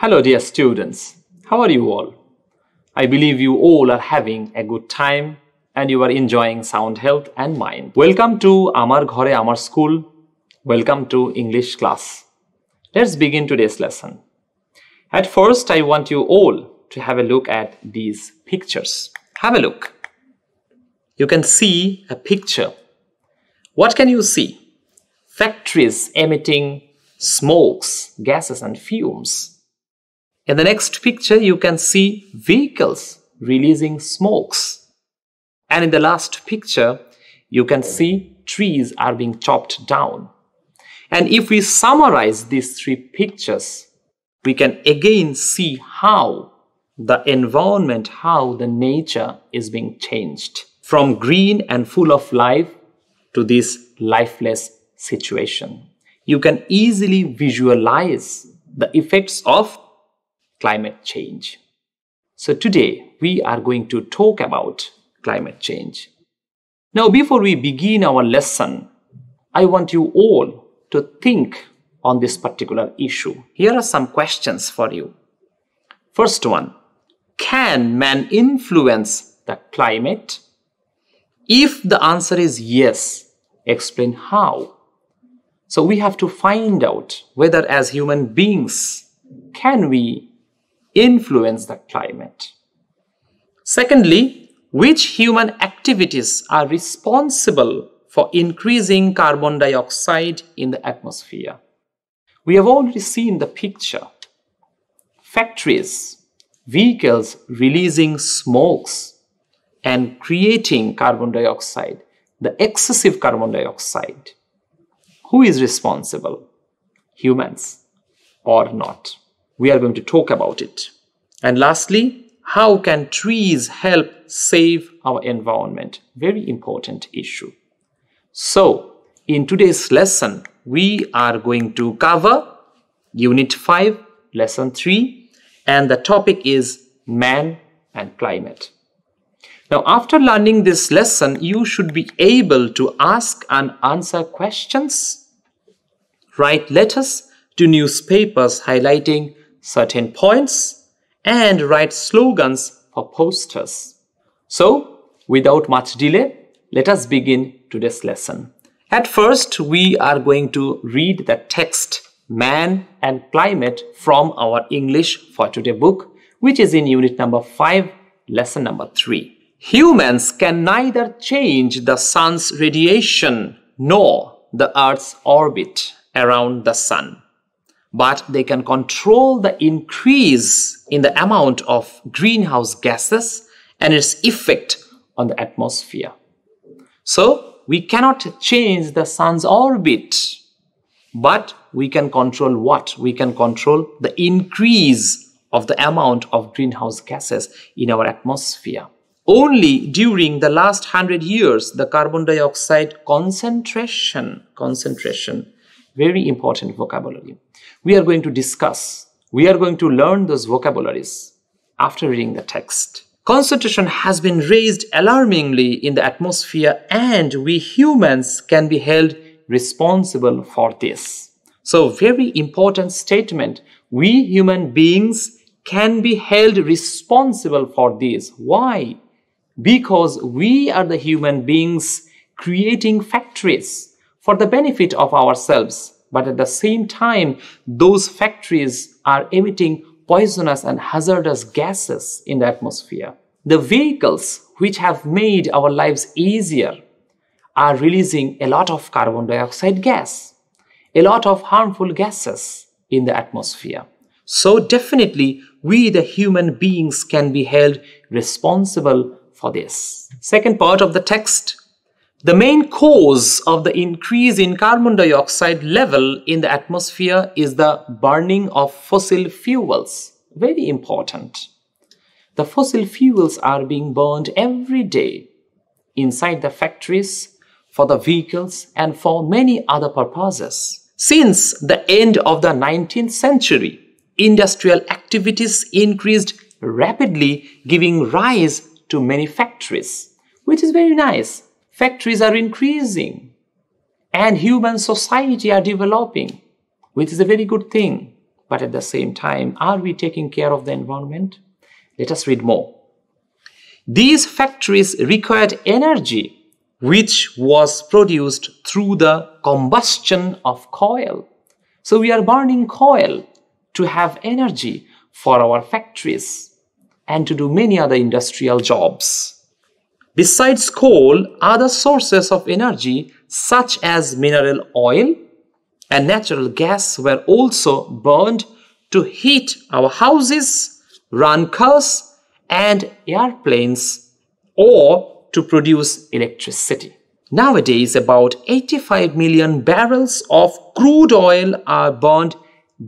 Hello dear students, how are you all? I believe you all are having a good time and you are enjoying sound health and mind. Welcome to Amar Ghore Amar School. Welcome to English class. Let's begin today's lesson. At first, I want you all to have a look at these pictures. Have a look. You can see a picture. What can you see? Factories emitting smokes, gases and fumes. In the next picture, you can see vehicles releasing smokes. And in the last picture, you can see trees are being chopped down. And if we summarize these three pictures, we can again see how the environment, how the nature is being changed from green and full of life to this lifeless situation. You can easily visualize the effects of climate change. So today we are going to talk about climate change. Now before we begin our lesson, I want you all to think on this particular issue. Here are some questions for you. First one, can man influence the climate? If the answer is yes, explain how. So we have to find out whether as human beings, can we influence the climate? Secondly, which human activities are responsible for increasing carbon dioxide in the atmosphere? We have already seen the picture. Factories, vehicles releasing smokes and creating carbon dioxide, the excessive carbon dioxide. Who is responsible? Humans or not? We are going to talk about it. And lastly, how can trees help save our environment? Very important issue. So, in today's lesson, we are going to cover Unit 5, Lesson 3, and the topic is Man and Climate. Now, after learning this lesson, you should be able to ask and answer questions, write letters to newspapers highlighting certain points, and write slogans for posters. So, without much delay, let us begin today's lesson. At first, we are going to read the text Man and Climate from our English for Today book, which is in Unit number 5, Lesson number 3. Humans can neither change the sun's radiation nor the Earth's orbit around the sun, but they can control the increase in the amount of greenhouse gases and its effect on the atmosphere. So, we cannot change the sun's orbit, but we can control what? We can control the increase of the amount of greenhouse gases in our atmosphere. Only during the last 100 years, the carbon dioxide concentration, very important vocabulary. We are going to discuss, we are going to learn those vocabularies after reading the text. Concentration has been raised alarmingly in the atmosphere and we humans can be held responsible for this. So, very important statement. We human beings can be held responsible for this. Why? Because we are the human beings creating factories for the benefit of ourselves. But at the same time, those factories are emitting poisonous and hazardous gases in the atmosphere. The vehicles which have made our lives easier are releasing a lot of carbon dioxide gas, a lot of harmful gases in the atmosphere. So definitely, we the human beings can be held responsible for this. Second part of the text. The main cause of the increase in carbon dioxide level in the atmosphere is the burning of fossil fuels. Very important. The fossil fuels are being burned every day inside the factories, for the vehicles, and for many other purposes. Since the end of the 19th century, industrial activities increased rapidly, giving rise to many factories, which is very nice. Factories are increasing and human society are developing, which is a very good thing. But at the same time, are we taking care of the environment? Let us read more. These factories required energy which was produced through the combustion of coal. So we are burning coal to have energy for our factories and to do many other industrial jobs. Besides coal, other sources of energy such as mineral oil and natural gas were also burned to heat our houses, run cars and airplanes, or to produce electricity. Nowadays, about 85 million barrels of crude oil are burned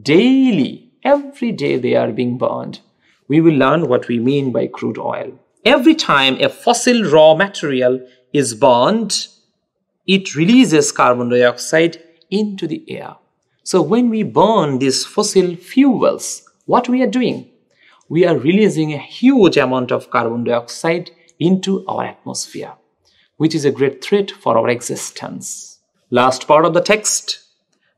daily. Every day they are being burned. We will learn what we mean by crude oil. Every time a fossil raw material is burned, it releases carbon dioxide into the air. So when we burn these fossil fuels, what we are doing? We are releasing a huge amount of carbon dioxide into our atmosphere, which is a great threat for our existence. Last part of the text.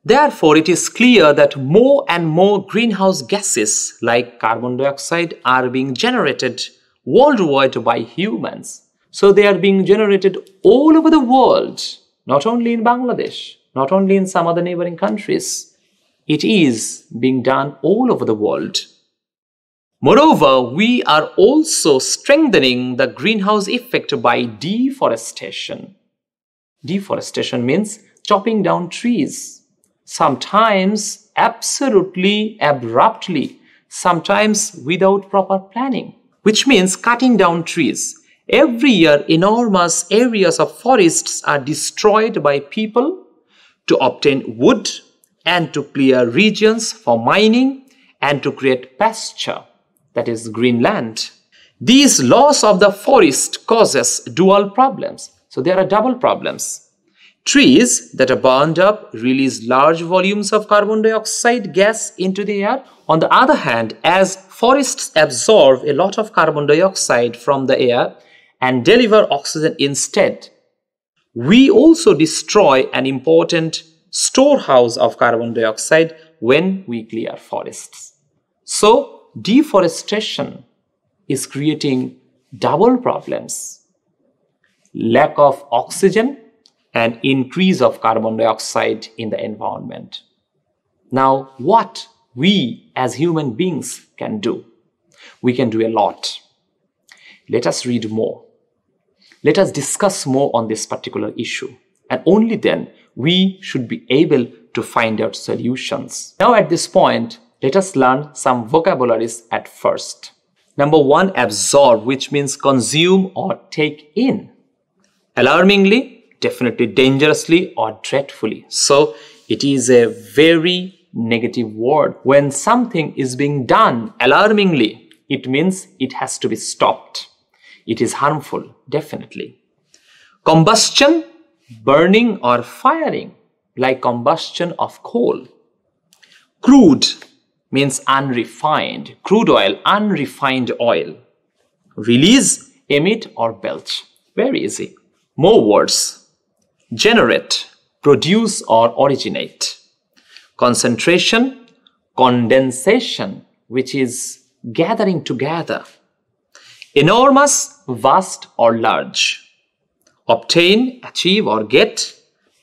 Therefore, it is clear that more and more greenhouse gases like carbon dioxide are being generated worldwide by humans. So they are being generated all over the world, not only in Bangladesh, not only in some other neighboring countries. It is being done all over the world. Moreover, we are also strengthening the greenhouse effect by deforestation. Deforestation means chopping down trees, sometimes absolutely abruptly, sometimes without proper planning, which means cutting down trees. Every year, enormous areas of forests are destroyed by people to obtain wood and to clear regions for mining and to create pasture, that is green land. These loss of the forest causes dual problems. So there are double problems. Trees that are burned up release large volumes of carbon dioxide gas into the air. On the other hand, as forests absorb a lot of carbon dioxide from the air and deliver oxygen instead, we also destroy an important storehouse of carbon dioxide when we clear forests. So deforestation is creating double problems: lack of oxygen and increase of carbon dioxide in the environment. Now, what we as human beings can do? We can do a lot. Let us read more. Let us discuss more on this particular issue, and only then we should be able to find out solutions. Now at this point, let us learn some vocabularies at first. Number one, absorb, which means consume or take in. Alarmingly, definitely dangerously or dreadfully. So it is a very negative word. When something is being done alarmingly, it means it has to be stopped. It is harmful, definitely. Combustion, burning or firing, like combustion of coal. Crude means unrefined. Crude oil, unrefined oil. Release, emit or belch. Very easy. More words. Generate, produce or originate. Concentration, condensation, which is gathering together. Enormous, vast or large. Obtain, achieve or get.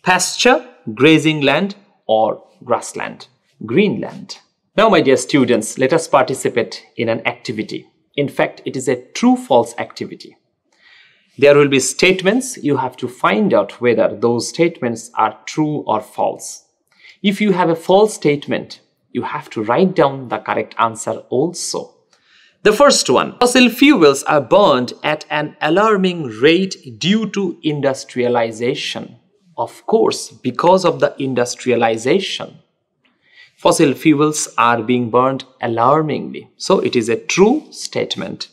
Pasture, grazing land or grassland, green land. Now, my dear students, let us participate in an activity. In fact, it is a true-false activity. There will be statements. You have to find out whether those statements are true or false. If you have a false statement, you have to write down the correct answer also. The first one, fossil fuels are burned at an alarming rate due to industrialization. Of course, because of the industrialization, fossil fuels are being burned alarmingly. So it is a true statement.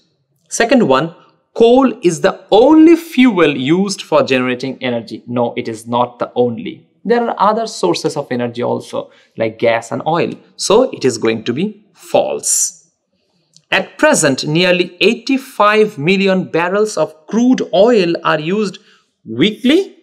Second one, coal is the only fuel used for generating energy. No, it is not the only. There are other sources of energy also, like gas and oil. So it is going to be false. At present, nearly 85 million barrels of crude oil are used weekly.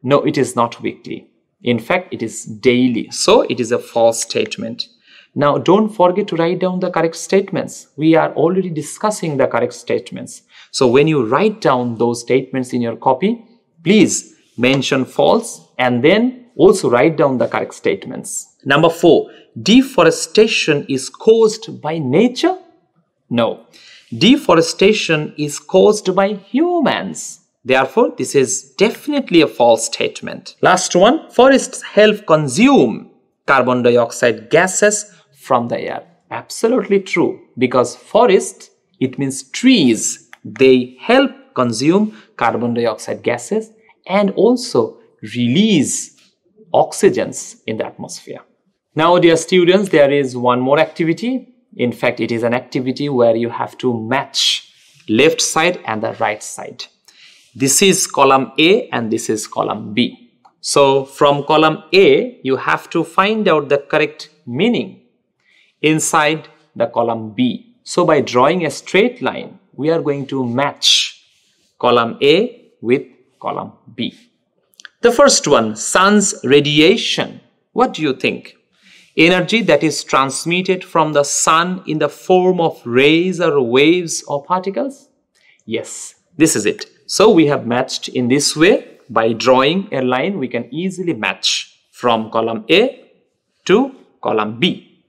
No, it is not weekly. In fact, it is daily. So it is a false statement. Now, don't forget to write down the correct statements. We are already discussing the correct statements. So when you write down those statements in your copy, please mention false and then also write down the correct statements. Number 4, deforestation is caused by nature? No. Deforestation is caused by humans. Therefore, this is definitely a false statement. Last one, forests help consume carbon dioxide gases from the air. Absolutely true, because forest, it means trees. They help consume carbon dioxide gases and also release oxygens in the atmosphere. Now, dear students, there is one more activity. In fact, it is an activity where you have to match left side and the right side. This is column A and this is column B. So from column A, you have to find out the correct meaning inside the column B. So by drawing a straight line, we are going to match column A with column B. The first one, sun's radiation. What do you think? Energy that is transmitted from the sun in the form of rays or waves or particles? Yes, this is it. So we have matched in this way. By drawing a line, we can easily match from column A to column B.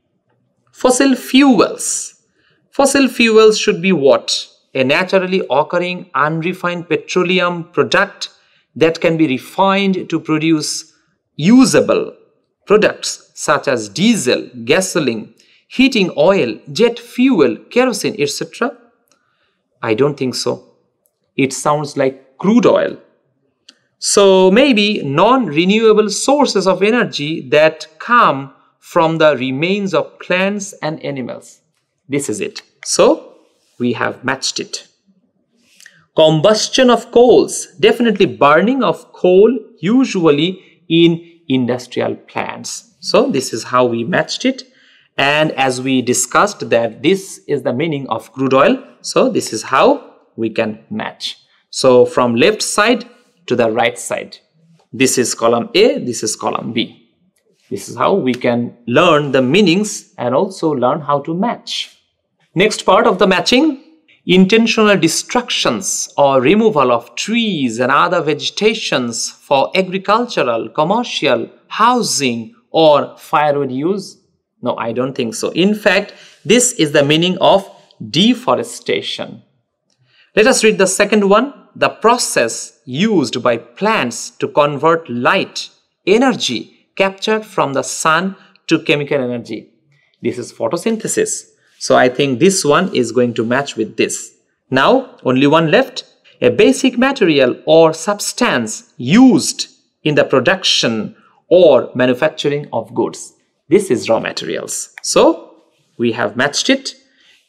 Fossil fuels. Fossil fuels should be what? A naturally occurring unrefined petroleum product that can be refined to produce usable products such as diesel, gasoline, heating oil, jet fuel, kerosene, etc. I don't think so. It sounds like crude oil. So maybe non-renewable sources of energy that come from the remains of plants and animals. This is it. So we have matched it. Combustion of coals, definitely burning of coal, usually in industrial plants. So this is how we matched it. And as we discussed that this is the meaning of crude oil. So this is how we can match. So from left side to the right side. This is column A, this is column B. This is how we can learn the meanings and also learn how to match. Next part of the matching, intentional destructions or removal of trees and other vegetations for agricultural, commercial, housing or firewood use. No, I don't think so. In fact, this is the meaning of deforestation. Let us read the second one. The process used by plants to convert light, energy captured from the sun to chemical energy. This is photosynthesis. So I think this one is going to match with this. Now, only one left. A basic material or substance used in the production or manufacturing of goods. This is raw materials. So we have matched it.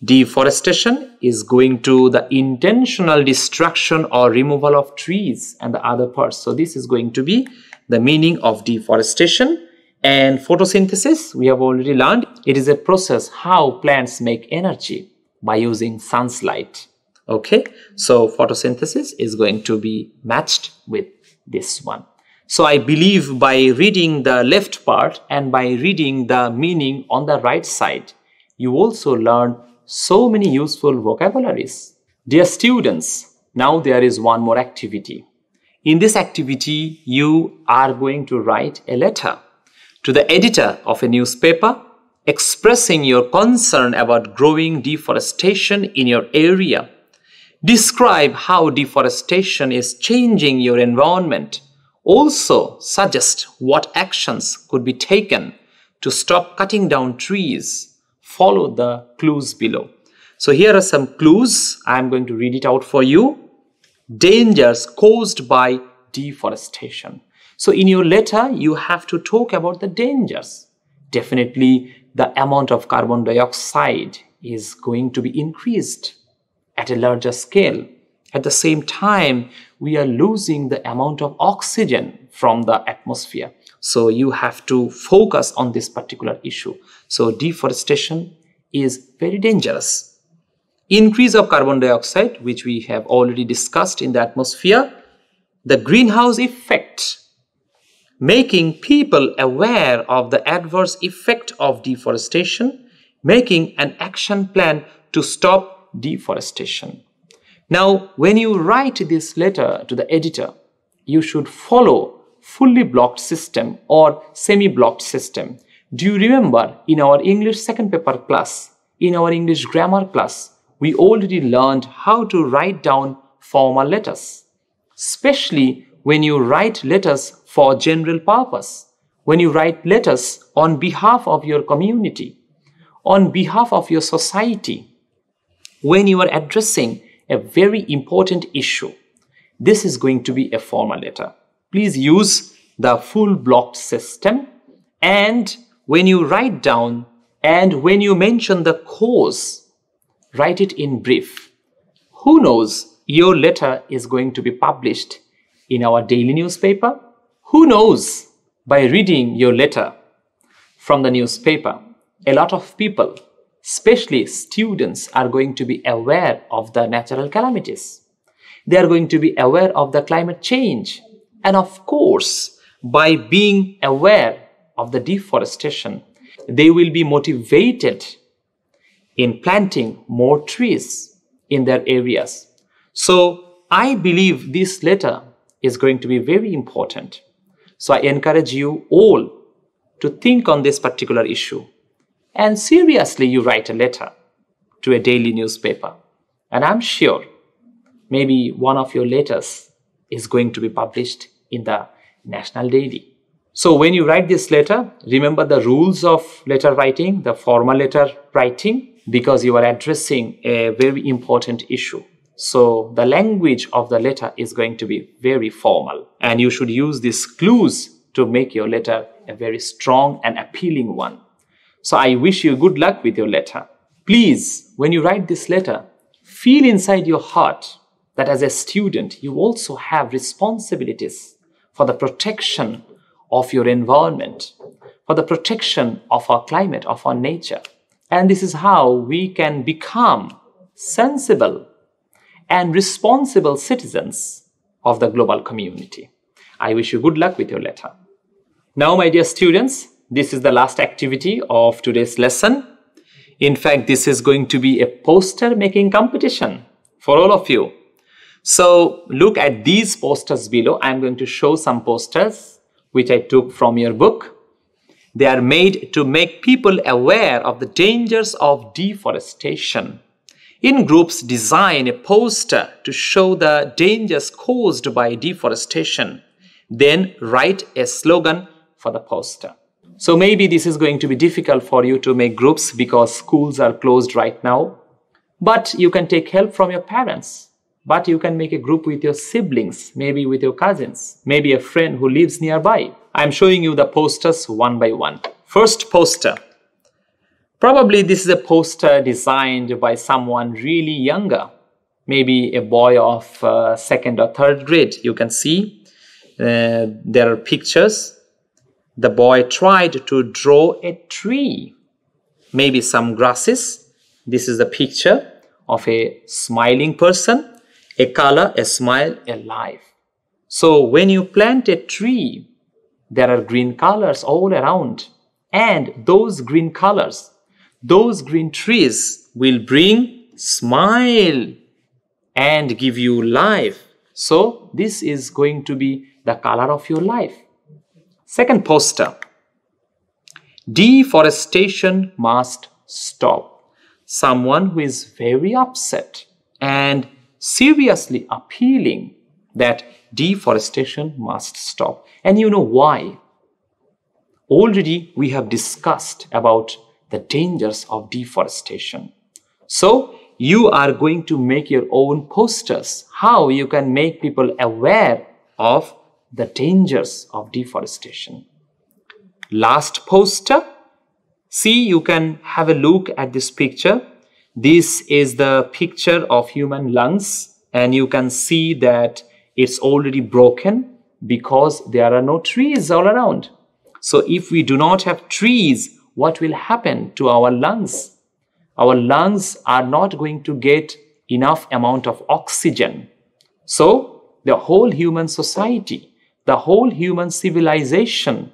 Deforestation is going to the intentional destruction or removal of trees and the other parts. So this is going to be the meaning of deforestation. And photosynthesis, we have already learned, it is a process how plants make energy by using sun's light. Okay, so photosynthesis is going to be matched with this one. So I believe by reading the left part and by reading the meaning on the right side, you also learn so many useful vocabularies. Dear students, now there is one more activity. In this activity, you are going to write a letter to the editor of a newspaper expressing your concern about growing deforestation in your area. Describe how deforestation is changing your environment. Also suggest what actions could be taken to stop cutting down trees. Follow the clues below. So here are some clues. I am going to read it out for you. Dangers caused by deforestation. So in your letter, you have to talk about the dangers. Definitely the amount of carbon dioxide is going to be increased at a larger scale. At the same time, we are losing the amount of oxygen from the atmosphere. So you have to focus on this particular issue. So deforestation is very dangerous. Increase of carbon dioxide, which we have already discussed in the atmosphere. The greenhouse effect. making people aware of the adverse effect of deforestation, making an action plan to stop deforestation. Now, when you write this letter to the editor, you should follow fully blocked system or semi-blocked system. Do you remember in our English second paper class, in our English grammar class, we already learned how to write down formal letters, especially when you write letters for general purpose, when you write letters on behalf of your community, on behalf of your society, when you are addressing a very important issue. This is going to be a formal letter. Please use the full blocked system, and when you write down and when you mention the cause, write it in brief. Who knows, your letter is going to be published in our daily newspaper. Who knows, by reading your letter from the newspaper, a lot of people, especially students, are going to be aware of the natural calamities. They are going to be aware of the climate change. And of course, by being aware of the deforestation, they will be motivated in planting more trees in their areas. So I believe this letter is going to be very important. So I encourage you all to think on this particular issue. And seriously, you write a letter to a daily newspaper. And I'm sure maybe one of your letters is going to be published in the National Daily. So when you write this letter, remember the rules of letter writing, the formal letter writing, because you are addressing a very important issue. So the language of the letter is going to be very formal, and you should use these clues to make your letter a very strong and appealing one. So I wish you good luck with your letter. Please, when you write this letter, feel inside your heart that as a student, you also have responsibilities for the protection of your environment, for the protection of our climate, of our nature. And this is how we can become sensible and responsible citizens of the global community. I wish you good luck with your letter. Now, my dear students, this is the last activity of today's lesson. In fact, this is going to be a poster making competition for all of you. So look at these posters below. I'm going to show some posters which I took from your book. They are made to make people aware of the dangers of deforestation. In groups, design a poster to show the dangers caused by deforestation. Then write a slogan for the poster. So maybe this is going to be difficult for you to make groups because schools are closed right now. But you can take help from your parents. But you can make a group with your siblings, maybe with your cousins, maybe a friend who lives nearby. I'm showing you the posters one by one. First poster. Probably this is a poster designed by someone really younger. Maybe a boy of second or third grade. You can see there are pictures. The boy tried to draw a tree. Maybe some grasses. This is the picture of a smiling person. A color, a smile, a life. So when you plant a tree, there are green colors all around. And those green colors, those green trees will bring smile and give you life. So this is going to be the color of your life. Second poster. Deforestation must stop. Someone who is very upset and seriously appealing that deforestation must stop. And you know why? Already we have discussed about the dangers of deforestation. So you are going to make your own posters, how you can make people aware of the dangers of deforestation. Last poster. See, you can have a look at this picture. This is the picture of human lungs, and you can see that it's already broken because there are no trees all around. So if we do not have trees, what will happen to our lungs? Our lungs are not going to get enough amount of oxygen. So the whole human society, the whole human civilization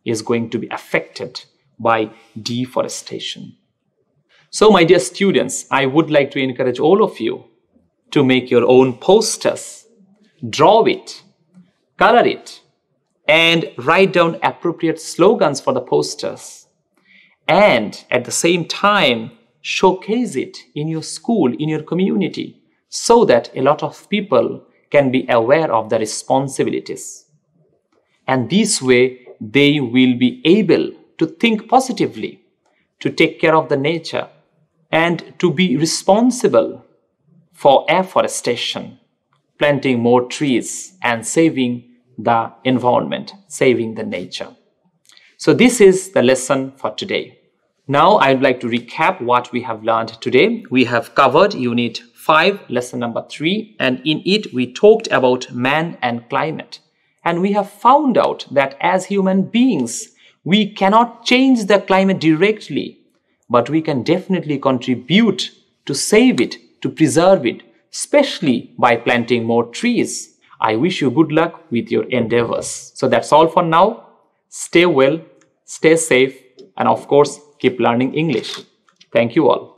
is going to be affected by deforestation. So, my dear students, I would like to encourage all of you to make your own posters, draw it, color it, and write down appropriate slogans for the posters. And at the same time, showcase it in your school, in your community, so that a lot of people can be aware of the responsibilities. And this way, they will be able to think positively, to take care of the nature, and to be responsible for afforestation, planting more trees and saving the environment, saving the nature. So this is the lesson for today. Now I would like to recap what we have learned today. We have covered Unit 5, lesson number 3, and in it we talked about man and climate. And we have found out that as human beings, we cannot change the climate directly, but we can definitely contribute to save it, to preserve it, especially by planting more trees. I wish you good luck with your endeavors. So that's all for now. Stay well, stay safe, and of course, keep learning English. Thank you all.